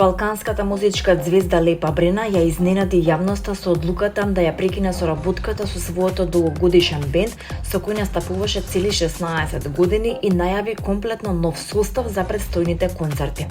Балканската музичка ѕвезда Лепа Брена ја изненади јавноста со одлуката да ја прекине соработката со својот долгогодишен бенд, со кој настапуваше цели 16 години и најави комплетно нов состав за предстојните концерти.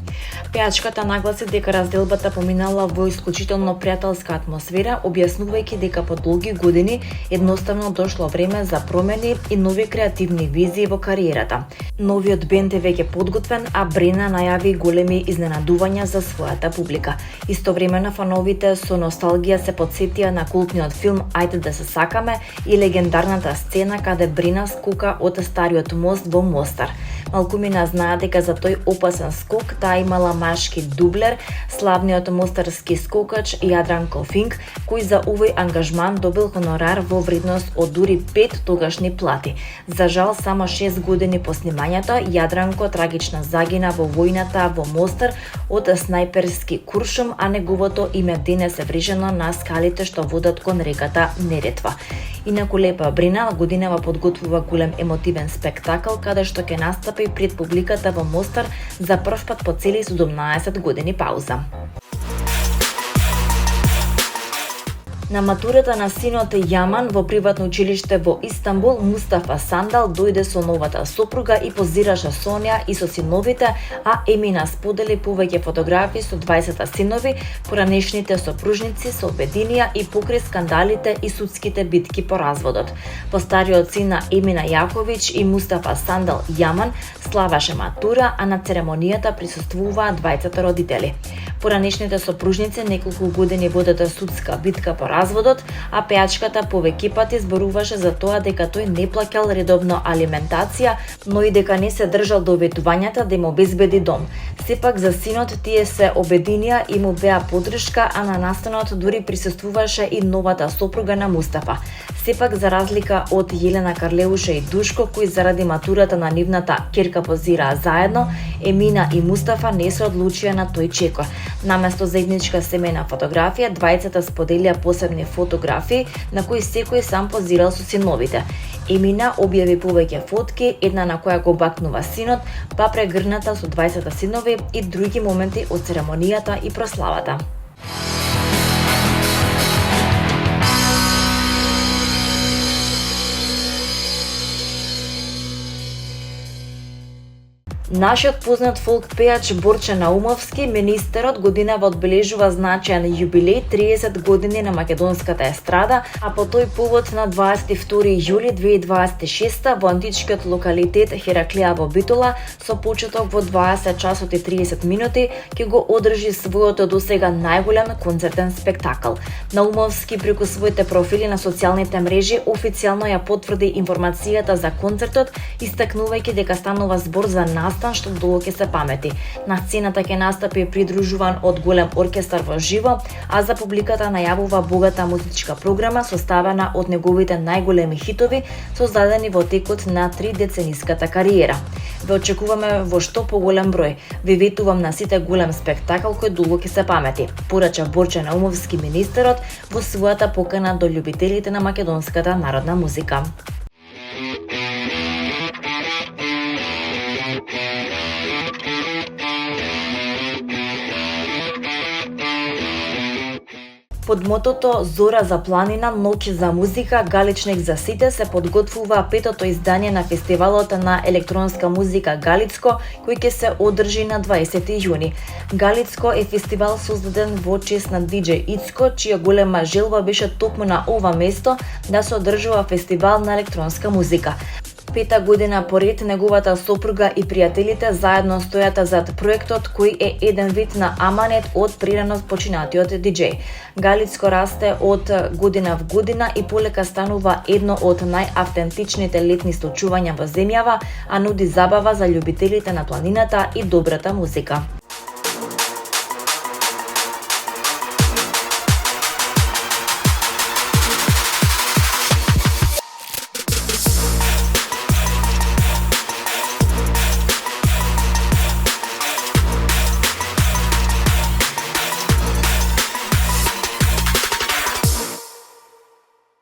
Пејачката нагласи дека разделбата поминала во исклучително пријателска атмосфера, објаснувајќи дека по долги години едноставно дошло време за промени и нови креативни визии во кариерата. Новиот бенд е веќе подготвен, а Брена најави големи изненадувања за својата публика. Истовремено фановите со носталгија се потсетија на култниот филм Ајде да се сакаме и легендарната сцена каде Брена скока од стариот мост во Мостар. Малкумина знаа дека за тој опасен скок таа имала машки дублер, славниот мостарски скокач Јадранко Финк, кој за овој ангажман добил хонорар во вредност од дури 5 тогашни плати. За жал, само 6 години по снимањето, Јадранко трагично загина во војната во Мостар од снайперски куршум, а неговото име денес е врежено на скалите што водат кон реката Неретва. Инаку Лепа Брена годинава подготвува голем емотивен спектакл каде што ќе настапи пред публиката во Мостар за прв пат по цели 17 години пауза. На матурата на синот Јаман во приватно училиште во Истанбул, Мустафа Сандал дојде со новата сопруга и позираше со неа и со синовите, а Емина сподели повеќе фотографии со 20 синови, поранешните сопружници со обединија и покрај скандалите и судските битки по разводот. Постариот син на Емина Јаковиќ и Мустафа Сандал Јаман славаше матура, а на церемонијата присуствуваа двајцата родители. Поранешните сопружници неколку години водат судска битка по разводот, а пејачката повеќе пати зборуваше за тоа дека тој не плаќал редовно алиментација, но и дека не се држал до обетувањата да им обезбеди дом. Сепак за синот тие се обединија и му беа поддршка, а на настанот дури присуствуваше и новата сопруга на Мустафа. Сепак, за разлика од Јелена Карлеуша и Душко, кои заради матурата на нивната ќерка позираа заедно, Емина и Мустафа не се одлучија на тој чекор. Наместо заедничка семејна фотографија, двајцата споделија посебни фотографии на кои секој сам позирал со синовите. Емина објави повеќе фотки, една на која го бакнува синот, па прегрната со 20 синови и други моменти од церемонијата и прославата. Нашиот познат фолк пејач Борче Наумовски, министерот, годинава одбележува значаен јубилеј 30 години на македонската естрада, а по тој повод на 22 јули 2026 во античкиот локалитет Хераклеа во Битола со почеток во 20 часот и 30 минути ќе го одржи својот досега најголем концертен спектакл. Наумовски преку своите профили на социјалните мрежи официјално ја потврди информацијата за концертот, истакнувајќи дека станува збор за настан што долго ќе се памети. На сцената ќе настапи придружуван од голем оркестар во живо, а за публиката најавува богата музичка програма составена од неговите најголеми хитови, создадени во текот на 3-децениската кариера. Ве очекуваме во што поголем број. Ви ветувам на сите голем спектакл кој долго ќе се памети, порача Борче Наумовски, министерот, во својата покана до љубителите на македонската народна музика. Под мотото Зора за планина, ноќ за музика, Галичник за сите се подготвува петото издание на фестивалот на електронска музика Галицко, кој ќе се одржи на 20 јуни. Галицко е фестивал создаден во чест на диџеј Ицко, чија голема желба беше токму на ова место да се одржува фестивал на електронска музика. 5-та година поред неговата сопруга и пријателите заедно стојат зад проектот кој е еден вид на аманет од прирано починатиот диџеј. Галицко расте од година в година и полека станува едно од најавтентичните летни случувања во земјава, а нуди забава за љубителите на планината и добрата музика.